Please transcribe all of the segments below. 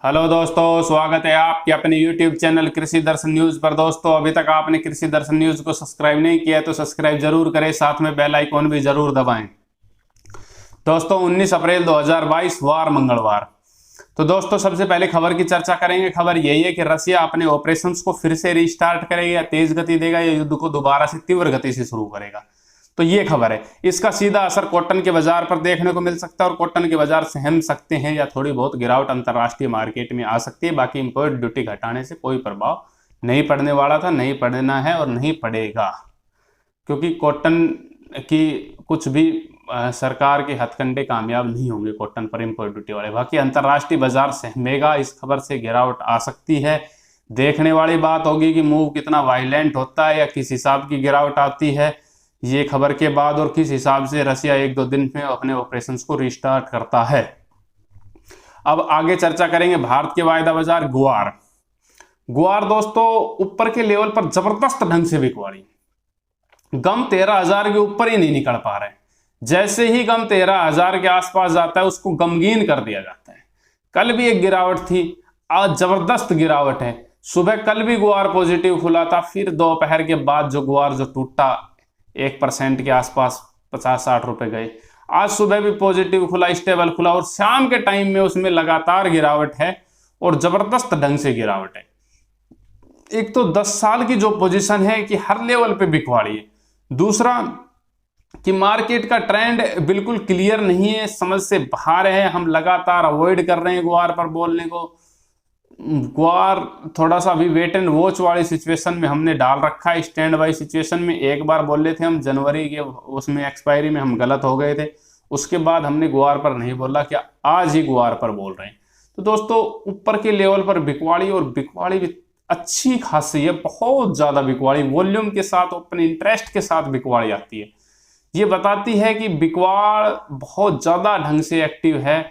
Hello दोस्तों, स्वागत है आपके अपने YouTube चैनल कृषि दर्शन न्यूज पर। दोस्तों, अभी तक आपने कृषि दर्शन न्यूज को सब्सक्राइब नहीं किया है तो सब्सक्राइब जरूर करें, साथ में बेल आइकॉन भी जरूर दबाएं। दोस्तों, 19 अप्रैल 2022 वार मंगलवार। तो दोस्तों, सबसे पहले खबर की चर्चा करेंगे। खबर यही है कि रसिया अपने ऑपरेशंस को फिर से रिस्टार्ट करेगा, या तेज गति देगा, या युद्ध को दोबारा से तीव्र गति से शुरू करेगा। तो ये खबर है। इसका सीधा असर कॉटन के बाजार पर देखने को मिल सकता है और कॉटन के बाजार सहम सकते हैं, या थोड़ी बहुत गिरावट अंतर्राष्ट्रीय मार्केट में आ सकती है। बाकी इंपोर्ट ड्यूटी घटाने से कोई प्रभाव नहीं पड़ने वाला था, नहीं पड़ना है और नहीं पड़ेगा, क्योंकि कॉटन की कुछ भी सरकार के हथकंडे कामयाब नहीं होंगे कॉटन पर इंपोर्ट ड्यूटी वाले। बाकी अंतर्राष्ट्रीय बाजार सहमेगा, इस खबर से गिरावट आ सकती है। देखने वाली बात होगी कि मूव कितना वायलेंट होता है या किस हिसाब की गिरावट आती है ये खबर के बाद, और किस हिसाब से रसिया एक दो दिन में अपने ऑपरेशंस को रिस्टार्ट करता है। अब आगे चर्चा करेंगे भारत के वायदा बाजार। गुआर दोस्तों ऊपर के लेवल पर जबरदस्त ढंग से बिकवाड़ी, गम 13,000 के ऊपर ही नहीं निकल पा रहे। जैसे ही गम 13,000 के आसपास जाता है उसको गमगीन कर दिया जाता है। कल भी एक गिरावट थी, आज जबरदस्त गिरावट है। सुबह कल भी गुआर पॉजिटिव खुला था, फिर दोपहर के बाद जो गुआर जो टूटा 1% के आसपास 50-60 रुपए गए। आज सुबह भी पॉजिटिव खुला, स्टेबल खुला, और शाम के टाइम में उसमें लगातार गिरावट है और जबरदस्त ढंग से गिरावट है। एक तो 10 साल की जो पोजीशन है कि हर लेवल पे बिकवाड़ी है। दूसरा कि मार्केट का ट्रेंड बिल्कुल क्लियर नहीं है, समझ से बाहर है। हम लगातार अवॉइड कर रहे हैं गुआर पर बोलने को। गुआर थोड़ा सा अभी वेट एंड वॉच वाली सिचुएशन में हमने डाल रखा है। स्टैंड बाई सिचुएशन में एक बार बोल रहे थे हम, जनवरी के उसमें एक्सपायरी में हम गलत हो गए थे। उसके बाद हमने गुआर पर नहीं बोला, कि आज ही गुआर पर बोल रहे हैं। तो दोस्तों, ऊपर के लेवल पर बिकवाड़ी, और बिकवाड़ी भी अच्छी खासी है, बहुत ज्यादा बिकवाड़ी, वॉल्यूम के साथ, ओपन इंटरेस्ट के साथ बिकवाड़ी आती है। ये बताती है कि बिकवाड़ बहुत ज्यादा ढंग से एक्टिव है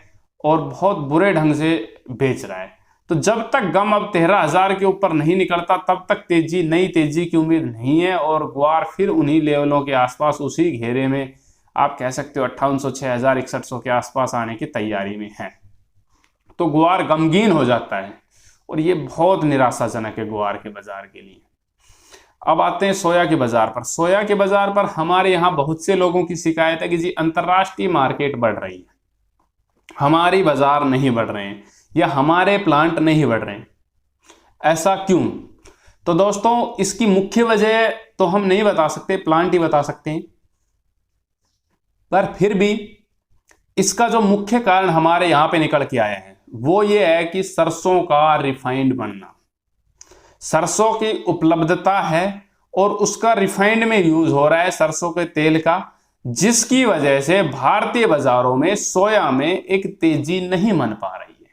और बहुत बुरे ढंग से बेच रहा है। तो जब तक गम अब 13,000 के ऊपर नहीं निकलता तब तक नई तेजी की उम्मीद नहीं है, और गुआर फिर उन्हीं लेवलों के आसपास, उसी घेरे में आप कह सकते हो 5800, 6000, 6100 के आसपास आने की तैयारी में है। तो गुआर गमगीन हो जाता है और ये बहुत निराशाजनक है गुआर के बाजार के लिए। अब आते हैं सोया के बाजार पर। सोया के बाजार पर हमारे यहाँ बहुत से लोगों की शिकायत है कि जी अंतरराष्ट्रीय मार्केट बढ़ रही है, हमारी बाजार नहीं बढ़ रहे हैं, या हमारे प्लांट नहीं बढ़ रहे हैं। ऐसा क्यों? तो दोस्तों, इसकी मुख्य वजह तो हम नहीं बता सकते, प्लांट ही बता सकते हैं। पर फिर भी इसका जो मुख्य कारण हमारे यहां पे निकल के आया है वो ये है कि सरसों का रिफाइंड बनना। सरसों की उपलब्धता है और उसका रिफाइंड में यूज हो रहा है सरसों के तेल का, जिसकी वजह से भारतीय बाजारों में सोया में एक तेजी नहीं बन पा रही है।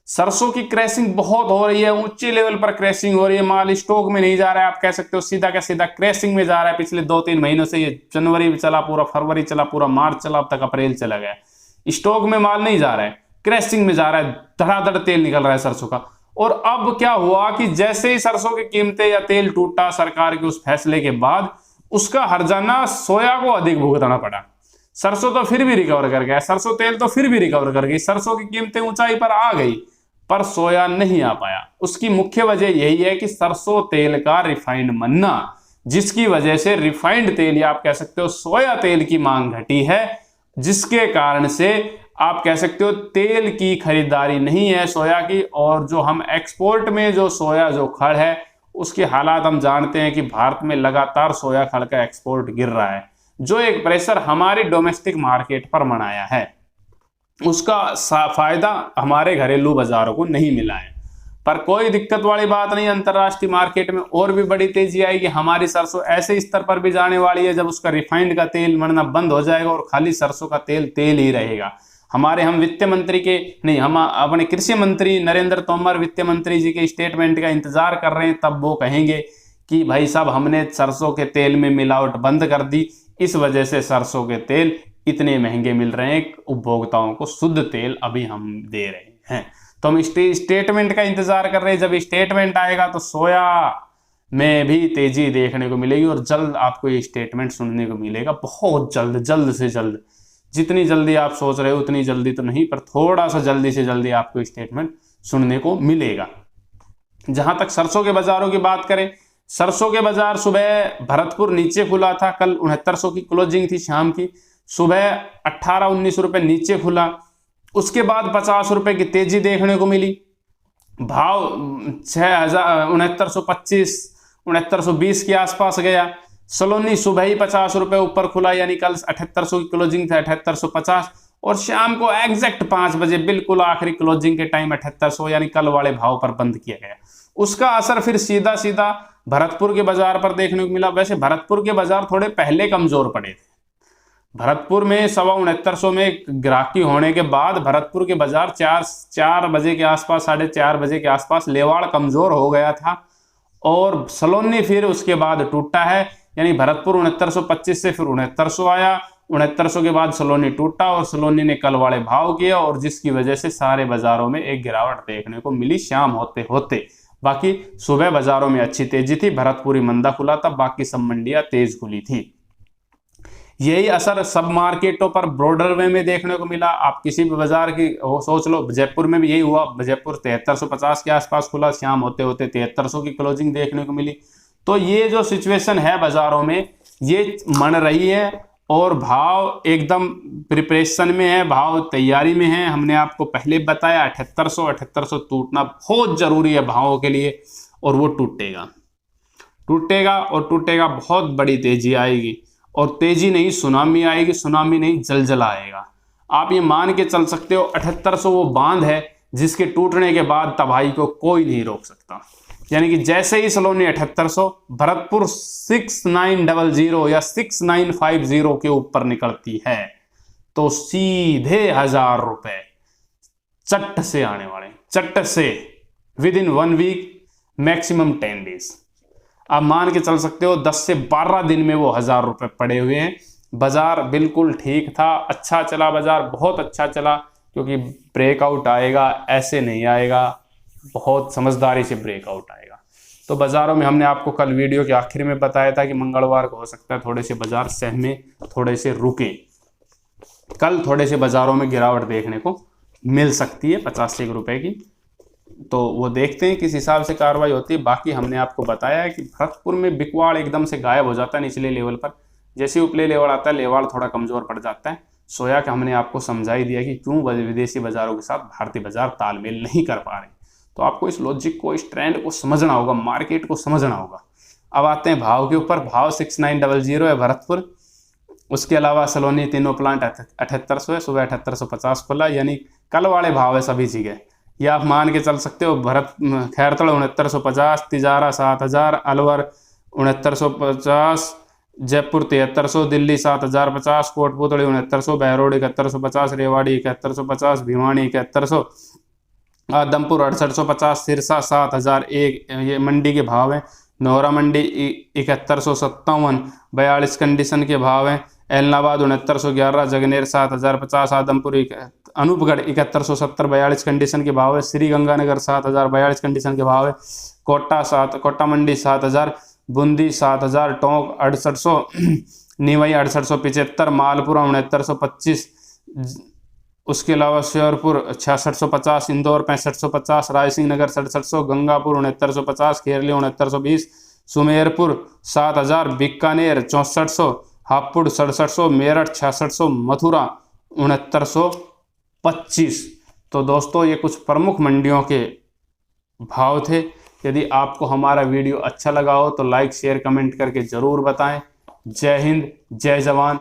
सरसों की क्रैशिंग बहुत हो रही है, ऊंचे लेवल पर क्रैशिंग हो रही है, माल स्टॉक में नहीं जा रहा है। आप कह सकते हो सीधा का सीधा क्रैशिंग में जा रहा है। पिछले 2-3 महीनों से, ये जनवरी भी चला पूरा, फरवरी चला पूरा, मार्च चला, अब तक अप्रैल चला गया, स्टॉक में माल नहीं जा रहा है, क्रैशिंग में जा रहा है, धड़ाधड़ तेल निकल रहा है सरसों का। और अब क्या हुआ कि जैसे ही सरसों की कीमतें या तेल टूटा सरकार के उस फैसले के बाद, उसका हर्जाना सोया को अधिक भुगतना पड़ा। सरसों तो फिर भी रिकवर कर गया, सरसों तेल तो फिर भी रिकवर कर गई, सरसों की कीमतें ऊंचाई पर आ गई, पर सोया नहीं आ पाया। उसकी मुख्य वजह यही है कि सरसों तेल का रिफाइंड बनना, जिसकी वजह से रिफाइंड तेल या आप कह सकते हो सोया तेल की मांग घटी है, जिसके कारण से आप कह सकते हो तेल की खरीदारी नहीं है सोया की। और जो हम एक्सपोर्ट में जो सोया जो खड़ है उसके हालात हम जानते हैं कि भारत में लगातार सोया खड़ का एक्सपोर्ट गिर रहा है, जो एक प्रेशर हमारी डोमेस्टिक मार्केट पर बनाया है, उसका फायदा हमारे घरेलू बाजारों को नहीं मिला है। पर कोई दिक्कत वाली बात नहीं, अंतरराष्ट्रीय मार्केट में और भी बड़ी तेजी आएगी। हमारी सरसों ऐसे स्तर पर भी जाने वाली है जब उसका रिफाइंड का तेल बनना बंद हो जाएगा और खाली सरसों का तेल ही रहेगा। हम वित्त मंत्री के नहीं, हम अपने कृषि मंत्री नरेंद्र तोमर वित्त मंत्री जी के स्टेटमेंट का इंतजार कर रहे हैं, तब वो कहेंगे कि भाई साहब हमने सरसों के तेल में मिलावट बंद कर दी, इस वजह से सरसों के तेल इतने महंगे मिल रहे हैं उपभोक्ताओं को, शुद्ध तेल अभी हम दे रहे हैं। तो हम स्टेटमेंट का इंतजार कर रहे हैं। जब स्टेटमेंट आएगा तो सोया में भी तेजी देखने को मिलेगी, और जल्द आपको ये स्टेटमेंट सुनने को मिलेगा, बहुत जल्द से जल्द। जितनी जल्दी आप सोच रहे हो उतनी जल्दी तो नहीं, पर थोड़ा सा जल्दी से जल्दी आपको स्टेटमेंट सुनने को मिलेगा। जहां तक सरसों के बाजारों की बात करें, सरसों के बाजार सुबह भरतपुर नीचे खुला था, कल 6900 की क्लोजिंग थी शाम की, सुबह 18-19 रुपए नीचे खुला, उसके बाद 50 रुपए की तेजी देखने को मिली, भाव 6925 6920 के आसपास गया। सलोनी सुबह ही 50 रुपए ऊपर खुला, यानी कल 7800 की क्लोजिंग था 7850, और शाम को एग्जैक्ट 5 बजे बिल्कुल आखिरी क्लोजिंग के टाइम 7800 यानी कल वाले भाव पर बंद किया गया। उसका असर फिर सीधा सीधा भरतपुर के बाजार पर देखने को मिला। वैसे भरतपुर के बाजार थोड़े पहले कमजोर पड़े थे। भरतपुर में 6950 में ग्राहकी होने के बाद भरतपुर के बाजार 4 बजे के आसपास, 4:30 बजे के आसपास लेवाड़ कमजोर हो गया था, और सलोनी फिर उसके बाद टूटा है, यानी भरतपुर 6925 से फिर 6900 आया, 6900 के बाद सलोनी टूटा और सलोनी ने कल वाले भाव किया, और जिसकी वजह से सारे बाजारों में एक गिरावट देखने को मिली शाम होते होते। बाकी सुबह बाजारों में अच्छी तेजी थी, भरतपुर ही मंदा खुला था, बाकी सब मंडियां तेज खुली थी। यही असर सब मार्केटों पर ब्रॉडर वे में देखने को मिला। आप किसी भी बाजार की सोच लो, जयपुर में भी यही हुआ, जयपुर 7350 के आसपास खुला, शाम होते होते 7300 की क्लोजिंग देखने को मिली। तो ये जो सिचुएशन है बाजारों में, ये मन रही है और भाव एकदम प्रिपरेशन में है, भाव तैयारी में है। हमने आपको पहले बताया 7800 टूटना बहुत जरूरी है भावों के लिए, और वो टूटेगा और टूटेगा, बहुत बड़ी तेजी आएगी, और तेजी नहीं सुनामी आएगी, सुनामी नहीं जलजला आएगा। आप ये मान के चल सकते हो 7800 वो बांध है जिसके टूटने के बाद तबाही को कोई नहीं रोक सकता। यानी कि जैसे ही सलोनी 7800, भरतपुर 6900 या 6950 के ऊपर निकलती है तो सीधे 1000 रुपए चट से आने वाले, चट से, within 1 week, maximum 10 days. आप मान के चल सकते हो 10 से 12 दिन में वो 1000 रुपए पड़े हुए हैं। बाजार बिल्कुल ठीक था, अच्छा चला बाजार, बहुत अच्छा चला, क्योंकि ब्रेकआउट आएगा, ऐसे नहीं आएगा, बहुत समझदारी से ब्रेकआउट आएगा। तो बाजारों में हमने आपको कल वीडियो के आखिर में बताया था कि मंगलवार को हो सकता है थोड़े से बाजार सहमे, थोड़े से रुके। कल थोड़े से बाजारों में गिरावट देखने को मिल सकती है 50 रुपए की, तो वो देखते हैं किस हिसाब से कार्रवाई होती है। बाकी हमने आपको बताया है कि भरतपुर में बिकवाड़ एकदम से गायब हो जाता है निचले लेवल पर, जैसे उपले लेवल आता है लेवाड़ थोड़ा कमजोर पड़ जाता है। सोया का हमने आपको समझा ही दिया कि क्यों विदेशी बाजारों के साथ भारतीय बाजार तालमेल नहीं कर पा रहे। तो आपको इस लॉजिक को, इस ट्रेंड को समझना होगा, मार्केट को समझना होगा। अब आते हैं भाव के ऊपर। भाव 6900 है भरतपुर, उसके अलावा सलोनी तीनों प्लांट 7800 है, सुबह 7850 खुला, यानी कल वाले भाव है सभी जगह। ये आप मान के चल सकते हो। खैरतड़ 6950, तिजारा 7000, अलवर 6950, जयपुर 7300, दिल्ली 7050, कोटपुतली 6900, बहरोड 7150, रेवाड़ी 7150, भिवानी 7100, आदमपुर 6850, सिरसा 7001, ये मंडी के भाव हैं। नौरा मंडी 7157, 42 कंडीशन के भाव हैं। एलनाबाद 6911, जगनेर 7050, आदमपुर अनूपगढ़ 7170, 42 कंडीशन के भाव है। श्री गंगानगर 7000, 42 कंडीशन के भाव है। कोटा मंडी 7000, बूंदी 7000, टोंक 6800, नीवई 6875, मालपुरा 6925, उसके अलावा श्योरपुर 6650, इंदौर 6550, रायसिंह नगर 6700, गंगापुर 6950, खेरली 6920, सुमेरपुर 7000, बीकानेर 6400, हापुड़ 6700, मेरठ 6600, मथुरा 6925। तो दोस्तों ये कुछ प्रमुख मंडियों के भाव थे। यदि आपको हमारा वीडियो अच्छा लगा हो तो लाइक शेयर कमेंट करके जरूर बताएं। जय हिंद, जय जवान।